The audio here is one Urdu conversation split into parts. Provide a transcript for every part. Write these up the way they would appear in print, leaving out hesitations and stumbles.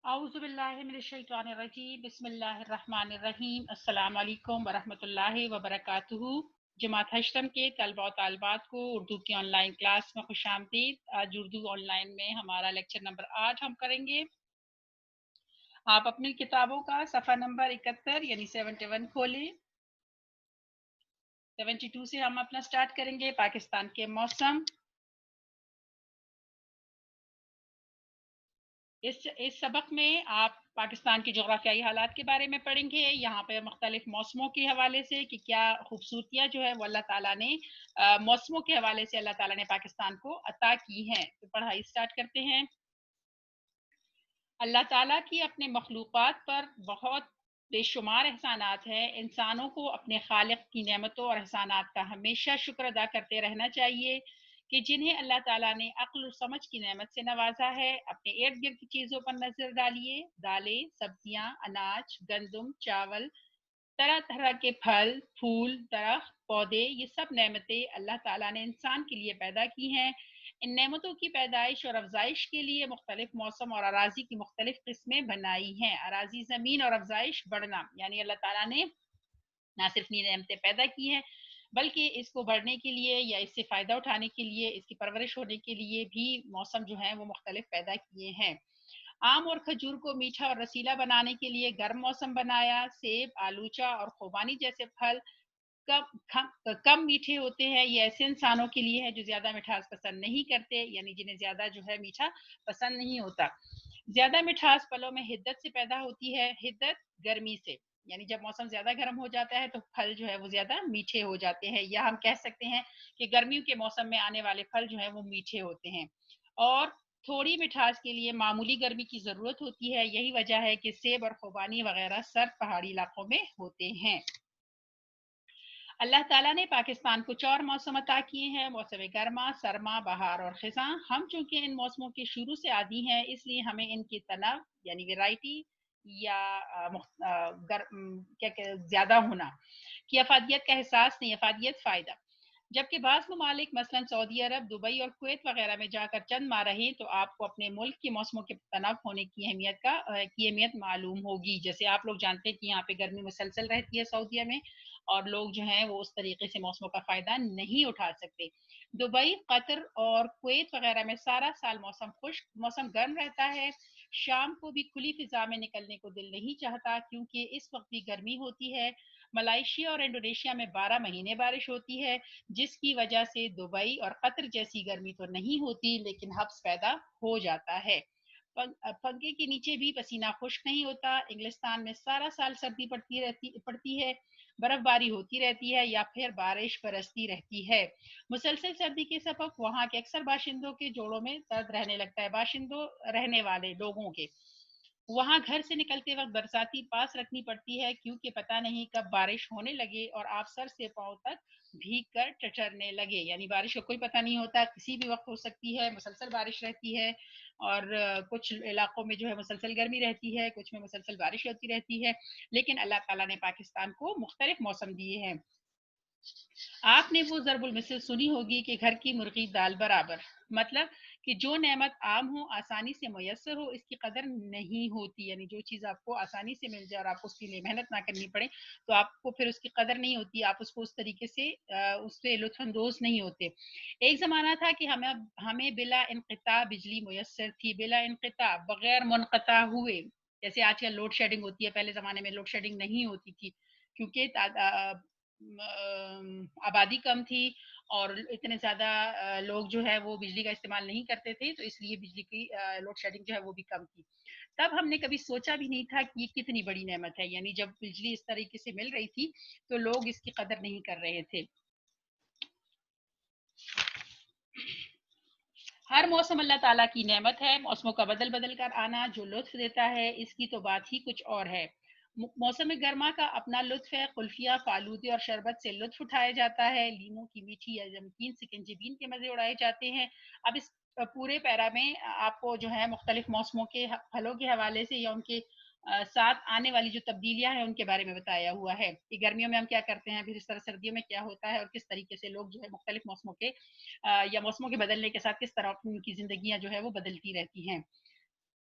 اعوذ باللہ من الشیطان الرجیم بسم اللہ الرحمن الرحیم السلام علیکم ورحمۃ اللہ وبرکاتہ۔ جماعت ہشتم کے طلبہ و طالبات کو اردو کی آن لائن کلاس میں خوش آمدید۔ آج اردو آن لائن میں ہمارا لیکچر نمبر 8 ہم کریں گے۔ آپ اپنی کتابوں کا صفحہ نمبر 71 یعنی 71 کھولیں۔ 72 سے ہم اپنا سٹارٹ کریں گے پاکستان کے موسم۔ اس سبق میں آپ پاکستان کی جغرافیائی حالات کے بارے میں پڑھیں گے۔ یہاں پہ مختلف موسموں کے حوالے سے کہ کیا خوبصورتیاں جو ہے وہ اللہ تعالیٰ نے موسموں کے حوالے سے اللہ تعالیٰ نے پاکستان کو عطا کی ہیں۔ تو پڑھائی سٹارٹ کرتے ہیں۔ اللہ تعالیٰ کی اپنے مخلوقات پر بہت بے شمار احسانات ہیں۔ انسانوں کو اپنے خالق کی نعمتوں اور احسانات کا ہمیشہ شکر ادا کرتے رہنا چاہیے کہ جنہیں اللہ تعالیٰ نے عقل و سمجھ کی نعمت سے نوازا ہے۔ اپنے ارد گرد کی چیزوں پر نظر ڈالیے۔ دالیں، سبزیاں، اناج، گندم، چاول، طرح طرح کے پھل، پھول، درخت، پودے، یہ سب نعمتیں اللہ تعالیٰ نے انسان کے لیے پیدا کی ہیں۔ ان نعمتوں کی پیدائش اور افزائش کے لیے مختلف موسم اور اراضی کی مختلف قسمیں بنائی ہیں۔ اراضی زمین اور افزائش بڑھنا، یعنی اللہ تعالیٰ نے نہ صرف یہ نعمتیں پیدا کی ہیں بلکہ اس کو بڑھنے کے لیے یا اس سے فائدہ اٹھانے کے لیے، اس کی پرورش ہونے کے لیے بھی موسم جو ہیں وہ مختلف پیدا کیے ہیں۔ آم اور کھجور کو میٹھا اور رسیلا بنانے کے لیے گرم موسم بنایا۔ سیب، آلوچہ اور خوبانی جیسے پھل کم میٹھے ہوتے ہیں۔ یہ ایسے انسانوں کے لیے ہے جو زیادہ مٹھاس پسند نہیں کرتے، یعنی جنہیں زیادہ جو ہے میٹھا پسند نہیں ہوتا۔ زیادہ مٹھاس پھلوں میں حدت سے پیدا ہوتی ہے۔ حدت گرمی سے، یعنی جب موسم زیادہ گرم ہو جاتا ہے تو پھل جو ہے وہ زیادہ میٹھے ہو جاتے ہیں، یا ہم کہہ سکتے ہیں کہ گرمیوں کے موسم میں آنے والے پھل جو ہیں وہ میٹھے ہوتے ہیں۔ اور تھوڑی مٹھاس کے لیے معمولی گرمی کی ضرورت ہوتی ہے۔ یہی وجہ ہے کہ سیب اور خوبانی وغیرہ سرد پہاڑی علاقوں میں ہوتے ہیں۔ اللہ تعالیٰ نے پاکستان کو 4 موسم عطا کیے ہیں: موسم گرما، سرما، بہار اور خزاں۔ ہم چونکہ ان موسموں کے شروع سے عادی ہیں، اس لیے ہمیں ان کی تنوع یعنی ویرائٹی یا زیادہ ہونا کی افادیت کا احساس نہیں۔ افادیت فائدہ، جبکہ بعض ممالک مثلا سعودی عرب، دبئی اور کویت وغیرہ میں جا کر چند ماہ رہیں تو آپ کو اپنے ملک کے موسموں کے تنوع ہونے کی اہمیت معلوم ہوگی۔ جیسے آپ لوگ جانتے ہیں کہ یہاں پہ گرمی مسلسل رہتی ہے سعودیہ میں، اور لوگ جو ہیں وہ اس طریقے سے موسموں کا فائدہ نہیں اٹھا سکتے۔ دبئی، قطر اور کویت وغیرہ میں سارا سال موسم خشک، موسم گرم رہتا ہے۔ شام کو بھی کھلی فضا میں نکلنے کو دل نہیں چاہتا کیونکہ اس وقت بھی گرمی ہوتی ہے۔ ملائیشیا اور انڈونیشیا میں 12 مہینے بارش ہوتی ہے، جس کی وجہ سے دبئی اور قطر جیسی گرمی تو نہیں ہوتی لیکن حبس پیدا ہو جاتا ہے۔ پنکھے کے نیچے بھی پسینہ خشک نہیں ہوتا۔ انگلستان میں سارا سال سردی پڑتی ہے، برف باری ہوتی رہتی ہے یا پھر بارش برستی رہتی ہے۔ مسلسل سردی کے سبب وہاں کے اکثر باشندوں کے جوڑوں میں درد رہنے لگتا ہے۔ باشندوں رہنے والے لوگوں کے وہاں گھر سے نکلتے وقت برساتی پاس رکھنی پڑتی ہے کیونکہ پتہ نہیں کب بارش ہونے لگے اور آپ سر سے پاؤں تک بھیگ کر ٹٹرنے لگے، یعنی بارش کا کوئی پتہ نہیں ہوتا، کسی بھی وقت ہو سکتی ہے، مسلسل بارش رہتی ہے۔ اور کچھ علاقوں میں جو ہے مسلسل گرمی رہتی ہے، کچھ میں مسلسل بارش ہوتی رہتی ہے، لیکن اللہ تعالیٰ نے پاکستان کو مختلف موسم دیے ہیں۔ آپ نے وہ ضرب المثل سنی ہوگی کہ گھر کی مرغی دال برابر، مطلب کہ جو نعمت عام ہو، آسانی سے میسر ہو، اس کی قدر نہیں ہوتی، یعنی جو چیز آپ کو آسانی سے مل جائے اور آپ کو اس کے لیے محنت نہ کرنی پڑے تو آپ کو پھر اس کی قدر نہیں ہوتی، آپ اس کو اس طریقے سے اس سے لطف اندوز نہیں ہوتے۔ ایک زمانہ تھا کہ ہمیں بلا انقطاع بجلی میسر تھی، بلا انقطاع، بغیر منقطع ہوئے۔ جیسے آج کل لوڈ شیڈنگ ہوتی ہے، پہلے زمانے میں لوڈ شیڈنگ نہیں ہوتی تھی کیونکہ آبادی کم تھی اور اتنے زیادہ لوگ جو ہے وہ بجلی کا استعمال نہیں کرتے تھے، تو اس لیے بجلی کی لوڈ شیڈنگ جو ہے وہ بھی کم تھی۔ تب ہم نے کبھی سوچا بھی نہیں تھا کہ یہ کتنی بڑی نعمت ہے، یعنی جب بجلی اس طریقے سے مل رہی تھی تو لوگ اس کی قدر نہیں کر رہے تھے۔ ہر موسم اللہ تعالیٰ کی نعمت ہے۔ موسموں کا بدل بدل کر آنا جو لطف دیتا ہے اس کی تو بات ہی کچھ اور ہے۔ موسم گرما کا اپنا لطف ہے، قلفیہ، فالودے اور شربت سے لطف اٹھایا جاتا ہے، لیموں کی میٹھی یا نمکین سکنجبین کے مزے اڑائے جاتے ہیں۔ اب اس پورے پیرا میں آپ کو جو ہے مختلف موسموں کے پھلوں کے حوالے سے یا ان کے ساتھ آنے والی جو تبدیلیاں ہیں ان کے بارے میں بتایا ہوا ہے کہ گرمیوں میں ہم کیا کرتے ہیں، پھر اس طرح سردیوں میں کیا ہوتا ہے اور کس طریقے سے لوگ جو ہے مختلف موسموں کے یا موسموں کے بدلنے کے ساتھ کس طرح ان کی زندگیاں جو ہے وہ بدلتی رہتی ہیں۔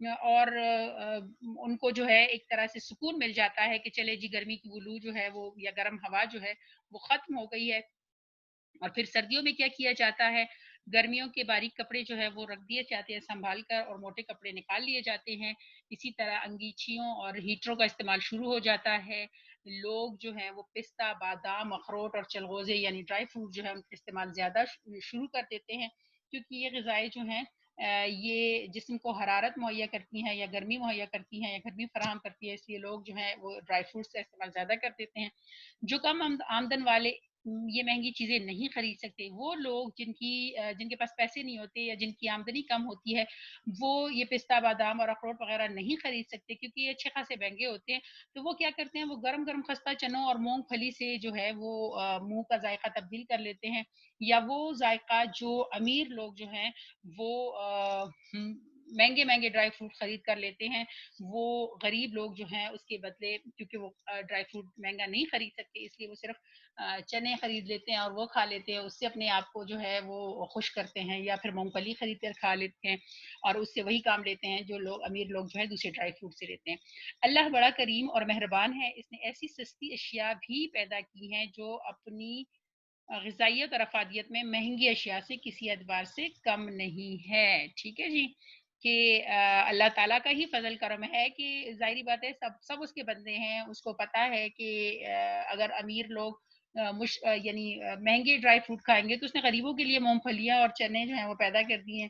اور ان کو جو ہے ایک طرح سے سکون مل جاتا ہے کہ چلے جی گرمی کی وہ لو جو ہے وہ یا گرم ہوا جو ہے وہ ختم ہو گئی ہے۔ اور پھر سردیوں میں کیا کیا جاتا ہے، گرمیوں کے باریک کپڑے جو ہے وہ رکھ دیے جاتے ہیں سنبھال کر اور موٹے کپڑے نکال لیے جاتے ہیں۔ اسی طرح انگیچیوں اور ہیٹروں کا استعمال شروع ہو جاتا ہے۔ لوگ جو ہیں وہ پستہ، بادام، اخروٹ اور چلغوزے یعنی ڈرائی فروٹ جو ہے ان کا استعمال زیادہ شروع کر دیتے ہیں، کیونکہ یہ غذائیں جو ہیں یہ جسم کو حرارت مہیا کرتی ہیں یا گرمی مہیا کرتی ہیں یا گرمی فراہم کرتی ہے، اس لیے لوگ جو ہیں وہ ڈرائی فروٹس کا استعمال زیادہ کر دیتے ہیں۔ جو کم آمدن والے یہ مہنگی چیزیں نہیں خرید سکتے، وہ لوگ جن کے پاس پیسے نہیں ہوتے یا جن کی آمدنی کم ہوتی ہے، وہ یہ پستہ بادام اور اخروٹ وغیرہ نہیں خرید سکتے کیونکہ یہ اچھے خاصے مہنگے ہوتے ہیں۔ تو وہ کیا کرتے ہیں، وہ گرم گرم خستہ چنوں اور مونگ پھلی سے جو ہے وہ منہ کا ذائقہ تبدیل کر لیتے ہیں، یا وہ ذائقہ جو امیر لوگ جو ہیں وہ مہنگے مہنگے ڈرائی فروٹ خرید کر لیتے ہیں، وہ غریب لوگ جو ہیں اس کے بدلے، کیونکہ وہ ڈرائی فروٹ مہنگا نہیں خرید سکتے اس لیے وہ صرف چنے خرید لیتے ہیں اور وہ کھا لیتے ہیں، اس سے اپنے آپ کو جو ہے وہ خوش کرتے ہیں، یا پھر مونگ پھلی خرید کر کھا لیتے ہیں اور اس سے وہی کام لیتے ہیں جو لوگ امیر لوگ جو ہے دوسرے ڈرائی فروٹ سے لیتے ہیں۔ اللہ بڑا کریم اور مہربان ہے، اس نے ایسی سستی اشیاء بھی پیدا کی ہیں جو اپنی غذائیت اور افادیت میں مہنگی اشیاء سے کسی اعتبار سے کم نہیں ہے۔ ٹھیک ہے جی، کہ اللہ تعالیٰ کا ہی فضل کرم ہے کہ ظاہری بات ہے سب اس کے بندے ہیں، اس کو پتہ ہے کہ اگر امیر لوگ یعنی مہنگے ڈرائی فروٹ کھائیں گے تو اس نے غریبوں کے لیے مونگ پھلیاں اور چنے جو ہیں وہ پیدا کر دی ہیں،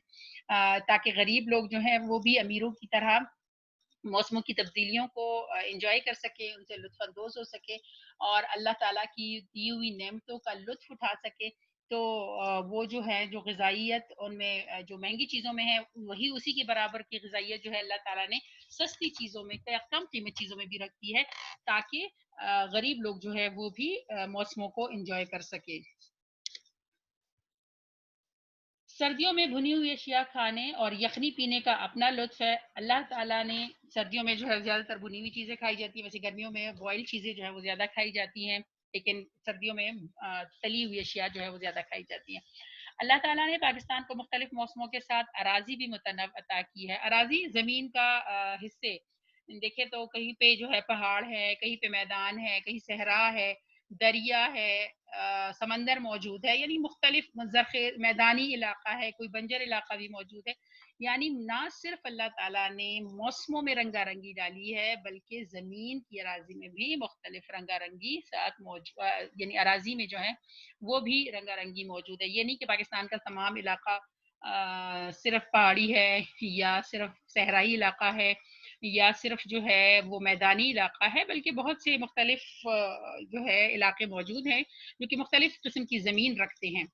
تاکہ غریب لوگ جو ہیں وہ بھی امیروں کی طرح موسموں کی تبدیلیوں کو انجوائے کر سکے، ان سے لطف اندوز ہو سکے اور اللہ تعالیٰ کی دی ہوئی نعمتوں کا لطف اٹھا سکے۔ تو وہ جو ہے جو غذائیت ان میں جو مہنگی چیزوں میں ہے وہی اسی کے برابر کی غذائیت جو ہے اللہ تعالیٰ نے سستی چیزوں میں کم قیمت چیزوں میں بھی رکھی ہے، تاکہ غریب لوگ جو ہے وہ بھی موسموں کو انجوائے کر سکے۔ سردیوں میں بھنی ہوئی اشیاء کھانے اور یخنی پینے کا اپنا لطف ہے۔ اللہ تعالیٰ نے سردیوں میں جو ہے زیادہ تر بھنی ہوئی چیزیں کھائی جاتی ہیں، ویسے گرمیوں میں بوائل چیزیں جو ہے وہ زیادہ کھائی جاتی ہیں، لیکن سردیوں میں تلی ہوئی اشیاء جو ہے وہ زیادہ کھائی جاتی ہیں۔ اللہ تعالیٰ نے پاکستان کو مختلف موسموں کے ساتھ اراضی بھی متنوع عطا کی ہے۔ اراضی زمین کا حصے دیکھیں تو کہیں پہ جو ہے پہاڑ ہے، کہیں پہ میدان ہے، کہیں صحرا ہے، دریا ہے، سمندر موجود ہے، یعنی مختلف زرخیز میدانی علاقہ ہے، کوئی بنجر علاقہ بھی موجود ہے۔ یعنی نہ صرف اللہ تعالیٰ نے موسموں میں رنگا رنگی ڈالی ہے بلکہ زمین کی اراضی میں بھی مختلف رنگا رنگی ساتھ موجود، یعنی اراضی میں جو ہے وہ بھی رنگا رنگی موجود ہے۔ یہ نہیں کہ پاکستان کا تمام علاقہ صرف پہاڑی ہے یا صرف صحرائی علاقہ ہے یا صرف جو ہے وہ میدانی علاقہ ہے، بلکہ بہت سے مختلف جو ہے علاقے موجود ہیں جو کہ مختلف قسم کی زمین رکھتے ہیں۔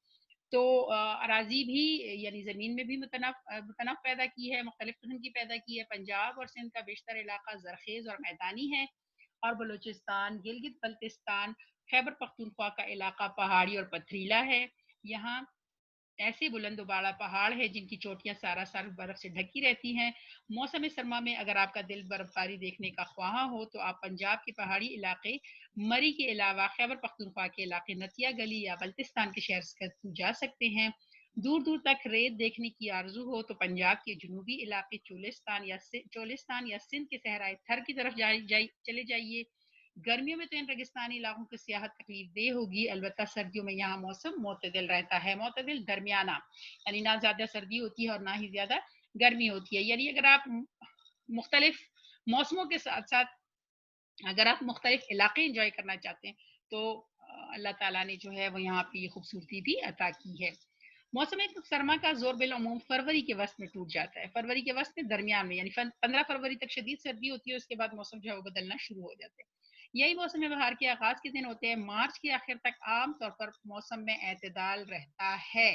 تو اراضی بھی یعنی زمین میں بھی متنوع پیدا کی ہے، مختلف قسم کی پیدا کی ہے۔ پنجاب اور سندھ کا بیشتر علاقہ زرخیز اور میدانی ہے، اور بلوچستان، گلگت بلتستان، خیبر پختونخوا کا علاقہ پہاڑی اور پتھریلا ہے۔ یہاں ایسے بلند و بالا پہاڑ ہے جن کی چوٹیاں سارا سال برف سے ڈھکی رہتی ہیں۔ موسم سرما میں اگر آپ کا دل برف باری دیکھنے کا خواہاں ہو تو آپ پنجاب کے پہاڑی علاقے مری کے علاوہ خیبر پختونخوا کے علاقے نتیا گلی یا بلتستان کے شہر سکردو جا سکتے ہیں۔ دور دور تک ریت دیکھنے کی آرزو ہو تو پنجاب کے جنوبی علاقے چولستان یا سندھ کے صحرائے تھر کی طرف چلے جائیے۔ گرمیوں میں تو ان ریگستانی علاقوں کی سیاحت تکلیف دہ ہوگی، البتہ سردیوں میں یہاں موسم معتدل رہتا ہے، معتدل درمیانہ، یعنی نہ زیادہ سردی ہوتی ہے اور نہ ہی زیادہ گرمی ہوتی ہے۔ یعنی اگر آپ مختلف موسموں کے ساتھ ساتھ اگر آپ مختلف علاقے انجوائے کرنا چاہتے ہیں تو اللہ تعالیٰ نے جو ہے وہ یہاں پہ یہ خوبصورتی بھی عطا کی ہے۔ موسم سرما کا زور بالعموم فروری کے وسط میں ٹوٹ جاتا ہے، فروری کے وسط میں درمیان میں، یعنی 15 فروری تک شدید سردی ہوتی ہے، اس کے بعد موسم جو ہے وہ بدلنا شروع ہو جاتے ہیں۔ یہی موسم بہار کے آغاز کے دن ہوتے ہیں۔ مارچ کے آخر تک عام طور پر موسم میں اعتدال رہتا ہے،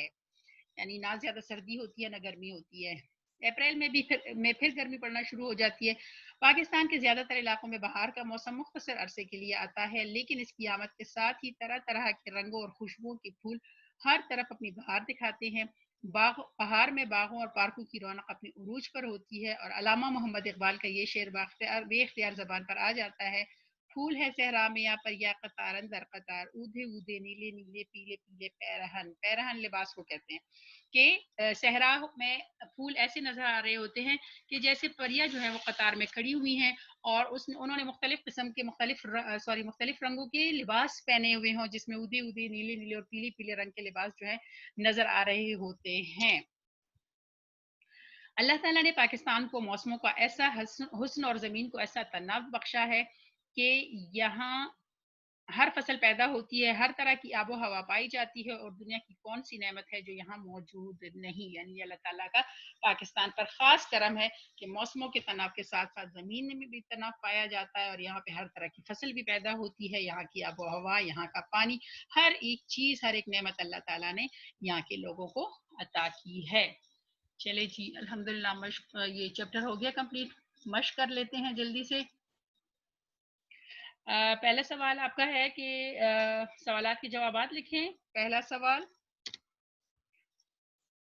یعنی نہ زیادہ سردی ہوتی ہے نہ گرمی ہوتی ہے۔ اپریل میں پھر گرمی پڑنا شروع ہو جاتی ہے۔ پاکستان کے زیادہ تر علاقوں میں بہار کا موسم مختصر عرصے کے لیے آتا ہے، لیکن اس کی آمد کے ساتھ ہی طرح طرح کے رنگوں اور خوشبوؤں کے پھول ہر طرف اپنی بہار دکھاتے ہیں۔ بہار میں باغوں اور پارکوں کی رونق اپنے عروج پر ہوتی ہے، اور علامہ محمد اقبال کا یہ شعر بے اختیار زبان پر آ جاتا ہے: پھول ہے صحرا میں یا پر یا قطارن در قطار، اودھے اودھے نیلے نیلے پیلے پیلے پیرہن، پیرہن لباس کو کہتے ہیں کہ صحرا میں پھول ایسے نظر آ رہے ہوتے ہیں کہ جیسے پریاں جو ہیں وہ قطار میں کھڑی ہوئی ہیں، اور انہوں نے مختلف قسم کے مختلف رنگوں کے لباس پہنے ہوئے ہوں، جس میں اودے اودے نیلے نیلے اور پیلے پیلے رنگ کے لباس جو ہے نظر آ رہے ہوتے ہیں۔ اللہ تعالیٰ نے پاکستان کو موسموں کا ایسا حسن اور زمین کو ایسا تنوع بخشا ہے کہ یہاں ہر فصل پیدا ہوتی ہے، ہر طرح کی آب و ہوا پائی جاتی ہے، اور دنیا کی کون سی نعمت ہے جو یہاں موجود نہیں۔ یعنی اللہ تعالیٰ کا پاکستان پر خاص کرم ہے کہ موسموں کے تناؤ کے ساتھ ساتھ زمین میں بھی تناؤ پایا جاتا ہے، اور یہاں پہ ہر طرح کی فصل بھی پیدا ہوتی ہے، یہاں کی آب و ہوا، یہاں کا پانی، ہر ایک چیز، ہر ایک نعمت اللہ تعالیٰ نے یہاں کے لوگوں کو عطا کی ہے۔ چلے جی الحمدللہ مشق یہ چیپٹر ہو گیا کمپلیٹ، مشق کر لیتے ہیں جلدی سے۔ پہلا سوال آپ کا ہے کہ سوالات کے جوابات لکھیں۔ پہلا سوال،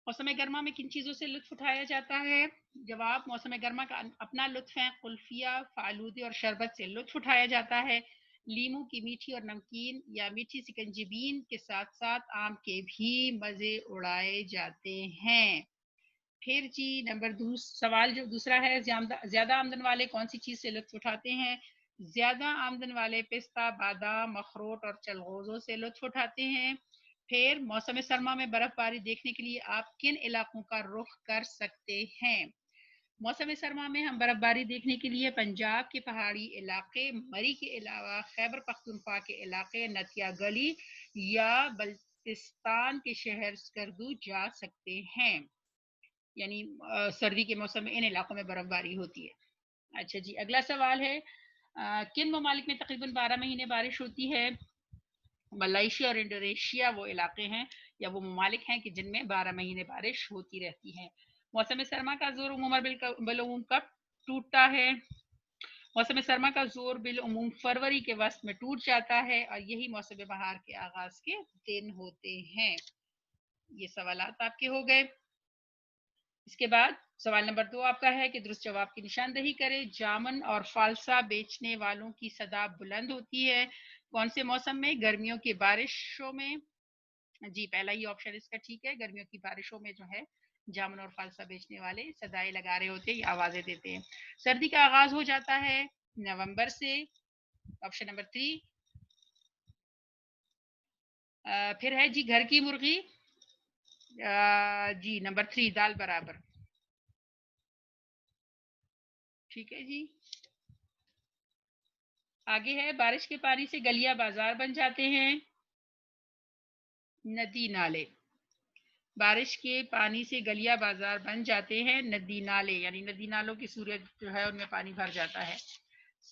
موسم گرما میں کن چیزوں سے لطف اٹھایا جاتا ہے؟ جواب، موسم گرما کا اپنا لطف ہے، قلفیہ، فالودے اور شربت سے لطف اٹھایا جاتا ہے۔ لیموں کی میٹھی اور نمکین یا میٹھی سکنجبین کے ساتھ ساتھ آم کے بھی مزے اڑائے جاتے ہیں۔ پھر جی سوال جو دوسرا ہے، زیادہ آمدن والے کون سی چیز سے لطف اٹھاتے ہیں؟ زیادہ آمدن والے پستہ، بادام، اخروٹ اور چلغوزوں سے لطف اٹھاتے ہیں۔ پھر موسم سرما میں برف باری دیکھنے کے لیے آپ کن علاقوں کا رخ کر سکتے ہیں؟ موسم سرما میں ہم برف باری دیکھنے کے لیے پنجاب کے پہاڑی علاقے، مری کے علاوہ خیبر پختونخوا کے علاقے، نتیا گلی یا بلتستان کے شہر سکردو جا سکتے ہیں۔ یعنی سردی کے موسم میں ان علاقوں میں برف باری ہوتی ہے۔ اچھا جی اگلا سوال ہے، کن ممالک میں تقریباً 12 مہینے بارش ہوتی ہے؟ ملائیشیا اور انڈونیشیا وہ علاقے ہیں یا وہ ممالک ہیں کہ جن میں 12 مہینے بارش ہوتی رہتی ہے۔ موسم سرما کا زور عموماً بالعموم کب ٹوٹتا ہے؟ موسم سرما کا زور بالعموم فروری کے وسط میں ٹوٹ جاتا ہے، اور یہی موسم بہار کے آغاز کے دن ہوتے ہیں۔ یہ سوالات آپ کے ہو گئے۔ اس کے بعد سوال نمبر 2 آپ کا ہے کہ درست جواب کی نشاندہی کرے۔ جامن اور فالسا بیچنے والوں کی صدا بلند ہوتی ہے کون سے موسم میں؟ گرمیوں کی بارشوں میں۔ جی پہلا ہی آپشن اس کا ٹھیک ہے، گرمیوں کی بارشوں میں جو ہے جامن اور فالسا بیچنے والے صدائیں لگا رہے ہوتے ہیں یا آوازیں دیتے ہیں۔ سردی کا آغاز ہو جاتا ہے نومبر سے، آپشن نمبر 3۔ پھر ہے جی گھر کی مرغی، جی نمبر 3 دال برابر، ٹھیک ہے جی۔ آگے ہے بارش کے پانی سے گلیاں بازار بن جاتے ہیں، ندی نالے۔ بارش کے پانی سے گلیاں بازار بن جاتے ہیں، ندی نالے، یعنی ندی نالوں کی صورت جو ہے ان میں پانی بھر جاتا ہے۔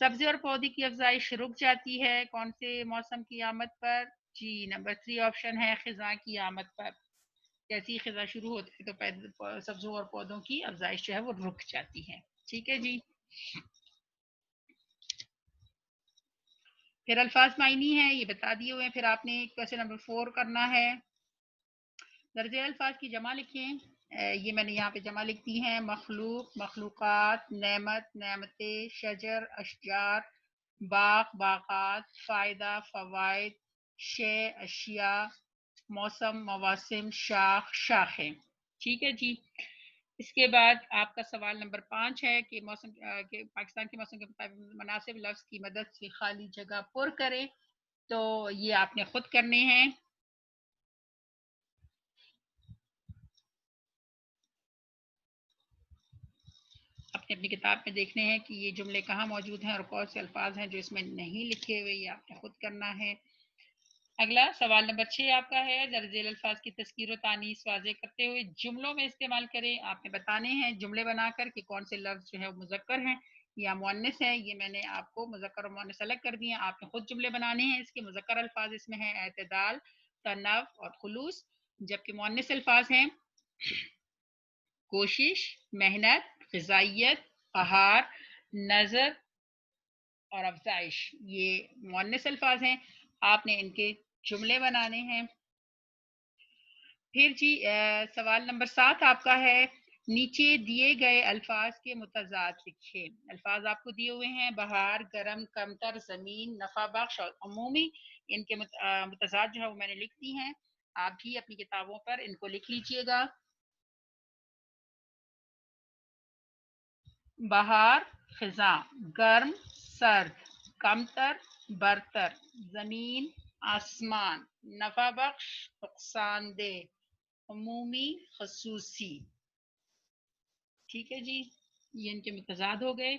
سبزی اور پودے کی افزائش رک جاتی ہے کون سے موسم کی آمد پر؟ جی نمبر 3 آپشن ہے خزاں کی آمد پر۔ جیسی خزاں شروع ہوتی ہے تو سبزوں اور پودوں کی افزائش جو ہے وہ رک جاتی ہے، ٹھیک ہے جی۔ پھر الفاظ معنی ہے یہ بتا دیے ہوئے ہیں، پھر آپ نے کویسچن نمبر 4 کرنا ہے۔ درجہ الفاظ کی جمع لکھیں، یہ میں نے یہاں پہ جمع لکھ دی ہیں، مخلوق، مخلوقات، نعمت، نعمتیں، شجر، اشجار، باغ، باغات، فائدہ، فوائد، شے، اشیاء، موسم، مواسم، شاخ، شاخیں، ٹھیک ہے جی۔ اس کے بعد آپ کا سوال نمبر 5 ہے کہ پاکستان کے موسم کے مطابق مناسب لفظ کی مدد سے خالی جگہ پر کریں، تو یہ آپ نے خود کرنے ہیں۔ اپنی کتاب میں دیکھنے ہیں کہ یہ جملے کہاں موجود ہیں اور کون سے الفاظ ہیں جو اس میں نہیں لکھے ہوئے، یہ آپ نے خود کرنا ہے۔ اگلا سوال نمبر 6 آپ کا ہے، درج ذیل الفاظ کی تذکیر و تانیث واضح کرتے ہوئے جملوں میں استعمال کریں۔ آپ نے بتانے ہیں جملے بنا کر کہ کون سے لفظ جو ہے مذکر ہیں یا مؤنث ہیں۔ یہ میں نے آپ کو مذکر اور مؤنث الگ کر دیے ہیں، آپ نے خود جملے بنانے ہیں۔ اس کے مذکر الفاظ اس میں ہیں اعتدال، تنوع اور خلوص، جبکہ مؤنث الفاظ ہیں کوشش، محنت، غذائیت، قہار، نظر اور افزائش، یہ مؤنث الفاظ ہیں، آپ نے ان کے جملے بنانے ہیں۔ پھر جی سوال نمبر 7 آپ کا ہے، نیچے دیے گئے الفاظ کے متضاد لکھیں. الفاظ آپ کو دیے ہوئے ہیں: بہار، گرم، کمتر، زمین، نفع بخش اور عمومی. ان کے متضاد جو ہے وہ میں نے لکھ دی ہیں. آپ بھی اپنی کتابوں پر ان کو لکھ لیجئے گا. بہار خزاں، گرم سرد، کمتر برتر، زمین آسمان، نفع بخش نقصان دہ، عمومی خصوصی. ٹھیک ہے جی، یہ ان کے متضاد ہو گئے.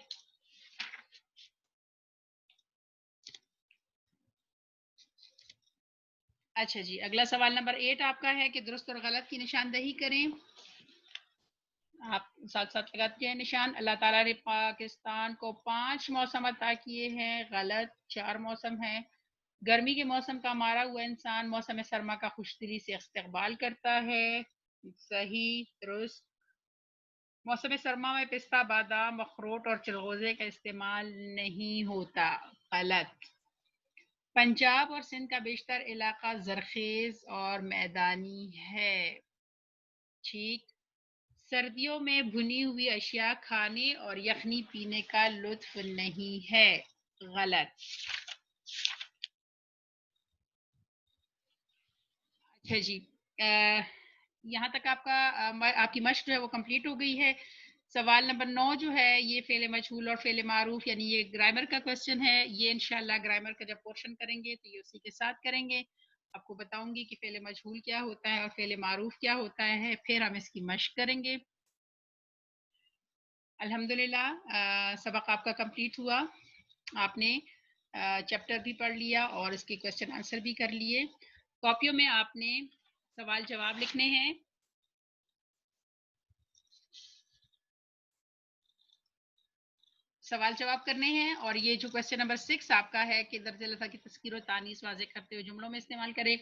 اچھا جی، اگلا سوال نمبر 8 آپ کا ہے کہ درست اور غلط کی نشاندہی کریں. آپ ساتھ ساتھ لگاتے ہیں نشان. اللہ تعالیٰ نے پاکستان کو 5 موسم عطا کیے ہیں. غلط. 4 موسم ہیں. گرمی کے موسم کا مارا ہوا انسان موسم سرما کا خوش دلی سے استقبال کرتا ہے. صحیح، درست. موسم سرما میں پستہ، بادام، اخروٹ اور چلغوزے کا استعمال نہیں ہوتا. غلط. پنجاب اور سندھ کا بیشتر علاقہ زرخیز اور میدانی ہے. ٹھیک. سردیوں میں بھنی ہوئی اشیاء کھانے اور یخنی پینے کا لطف نہیں ہے. غلط. اچھا جی، یہاں تک آپ کی مشق جو ہے وہ کمپلیٹ ہو گئی ہے. سوال نمبر 9 جو ہے یہ فعل مجہول اور فعل معروف یعنی یہ گرامر کا کوسچن ہے. یہ انشاءاللہ گرامر کا جب پورشن کریں گے تو یہ اسی کے ساتھ کریں گے. آپ کو بتاؤں گی کہ فعل مجہول کیا ہوتا ہے اور فعل معروف کیا ہوتا ہے، پھر ہم اس کی مشق کریں گے. الحمدللہ سبق آپ کا کمپلیٹ ہوا. آپ نے چیپٹر بھی پڑھ لیا اور اس کے کوسچن آنسر بھی کر لیے. کاپیوں میں آپ نے سوال جواب لکھنے ہیں. سوال جواب کرنے ہیں. اور یہ جو کوسچن نمبر 6 آپ کا ہے کہ درجہ لتا کی تذکیر و تانیث واضح کرتے ہوئے جملوں میں استعمال کرے.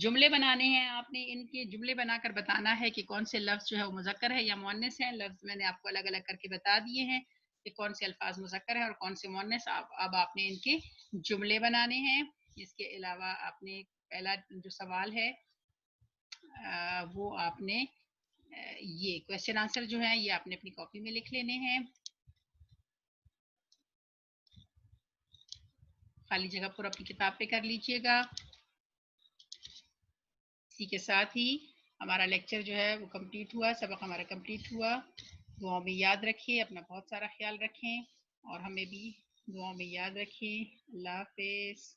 جملے بنانے ہیں آپ نے. ان کے جملے بنا کر بتانا ہے کہ کون سے لفظ جو ہے وہ مذکر ہے یا مؤنث ہے. لفظ میں نے آپ کو الگ الگ کر کے بتا دیے ہیں کہ کون سے الفاظ مذکر ہیں اور کون سے مؤنث. اب آپ نے ان کے جملے بنانے ہیں. اس کے علاوہ آپ نے پہلا جو سوال ہے وہ آپ نے یہ کوسچن آنسر جو ہے یہ آپ نے اپنی کاپی میں لکھ لینے ہیں. خالی جگہ پر اپنی کتاب پہ کر لیجئے گا. اسی کے ساتھ ہی ہمارا لیکچر جو ہے وہ کمپلیٹ ہوا. سبق ہمارا کمپلیٹ ہوا. دعاؤں میں یاد رکھیں، اپنا بہت سارا خیال رکھیں اور ہمیں بھی دعاؤں میں یاد رکھیں. اللہ حافظ.